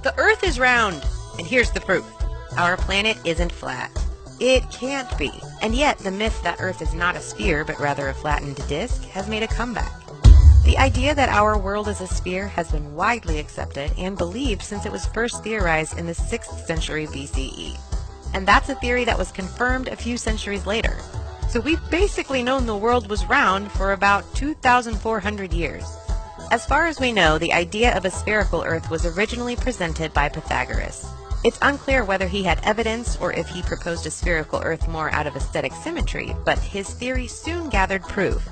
The Earth is round, and here's the proof. Our planet isn't flat. It can't be. And yet, the myth that Earth is not a sphere, but rather a flattened disk, has made a comeback. The idea that our world is a sphere has been widely accepted and believed since it was first theorized in the 6th century BCE. And that's a theory that was confirmed a few centuries later. So we've basically known the world was round for about 2,400 years. As far as we know, the idea of a spherical Earth was originally presented by Pythagoras. It's unclear whether he had evidence or if he proposed a spherical Earth more out of aesthetic symmetry, but his theory soon gathered proof.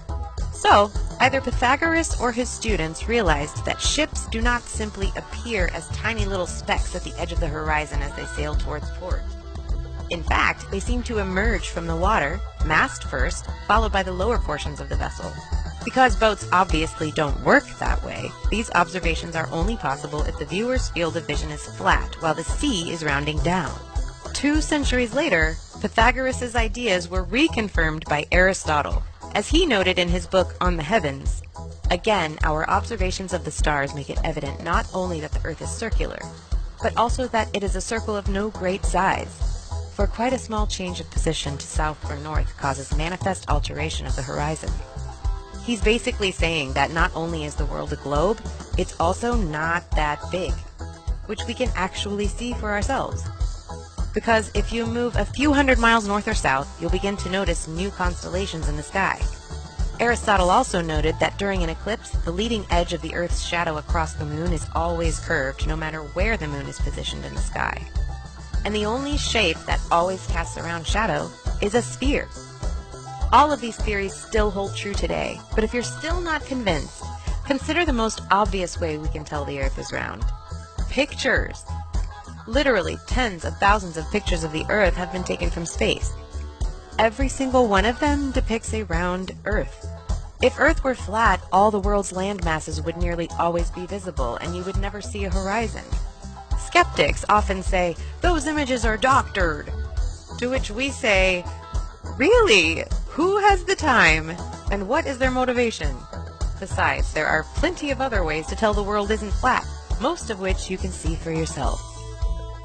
So, either Pythagoras or his students realized that ships do not simply appear as tiny little specks at the edge of the horizon as they sail towards port. In fact, they seem to emerge from the water, mast first, followed by the lower portions of the vessel. Because boats obviously don't work that way, these observations are only possible if the viewer's field of vision is flat while the sea is rounding down. 2 centuries later, Pythagoras' ideas were reconfirmed by Aristotle, as he noted in his book On the Heavens. Again, our observations of the stars make it evident not only that the Earth is circular, but also that it is a circle of no great size. For quite a small change of position to south or north causes manifest alteration of the horizon. He's basically saying that not only is the world a globe, it's also not that big, which we can actually see for ourselves. Because if you move a few hundred miles north or south, you'll begin to notice new constellations in the sky. Aristotle also noted that during an eclipse, the leading edge of the Earth's shadow across the moon is always curved, no matter where the moon is positioned in the sky. And the only shape that always casts around shadow is a sphere. All of these theories still hold true today, but if you're still not convinced, consider the most obvious way we can tell the Earth is round. Pictures! Literally tens of thousands of pictures of the Earth have been taken from space. Every single one of them depicts a round Earth. If Earth were flat, all the world's land masses would nearly always be visible, and you would never see a horizon. Skeptics often say, "Those images are doctored," to which we say, "Really? Who has the time? And what is their motivation?" Besides, there are plenty of other ways to tell the world isn't flat, most of which you can see for yourself.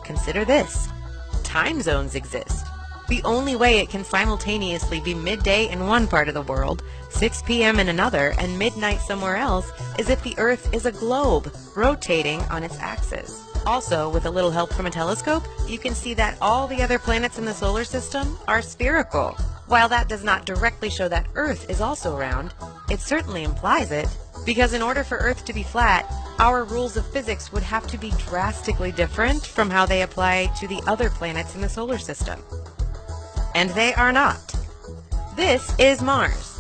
Consider this. Time zones exist. The only way it can simultaneously be midday in one part of the world, 6 p.m. in another, and midnight somewhere else is if the Earth is a globe, rotating on its axis. Also, with a little help from a telescope, you can see that all the other planets in the solar system are spherical. While that does not directly show that Earth is also round, it certainly implies it, because in order for Earth to be flat, our rules of physics would have to be drastically different from how they apply to the other planets in the solar system. And they are not. This is Mars,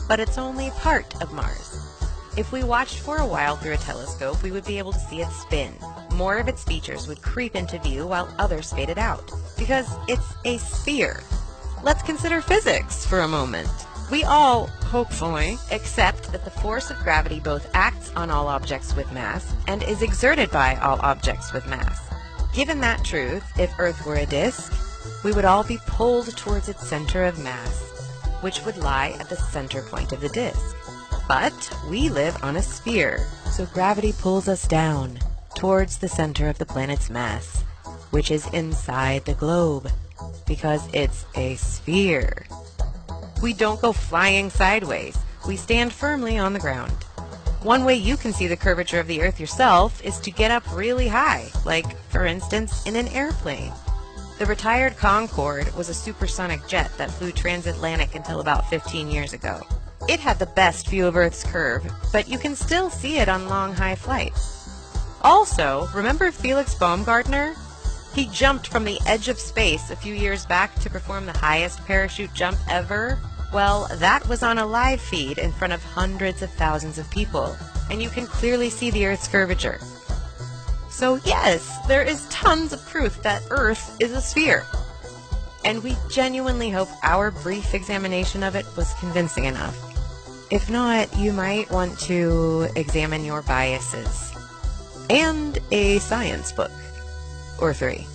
but it's only part of Mars. If we watched for a while through a telescope, we would be able to see it spin. More of its features would creep into view while others faded out, because it's a sphere. Let's consider physics for a moment. We all, hopefully, accept that the force of gravity both acts on all objects with mass and is exerted by all objects with mass. Given that truth, if Earth were a disk, we would all be pulled towards its center of mass, which would lie at the center point of the disk. But we live on a sphere, so gravity pulls us down towards the center of the planet's mass, which is inside the globe, because it's a sphere. We don't go flying sideways. We stand firmly on the ground. One way you can see the curvature of the Earth yourself is to get up really high, like, for instance, in an airplane. The retired Concorde was a supersonic jet that flew transatlantic until about 15 years ago. It had the best view of Earth's curve, but you can still see it on long, high flights. Also, remember Felix Baumgartner? He jumped from the edge of space a few years back to perform the highest parachute jump ever. Well, that was on a live feed in front of hundreds of thousands of people, and you can clearly see the Earth's curvature. So yes, there is tons of proof that Earth is a sphere. And we genuinely hope our brief examination of it was convincing enough. If not, you might want to examine your biases. And a science book. Or 3.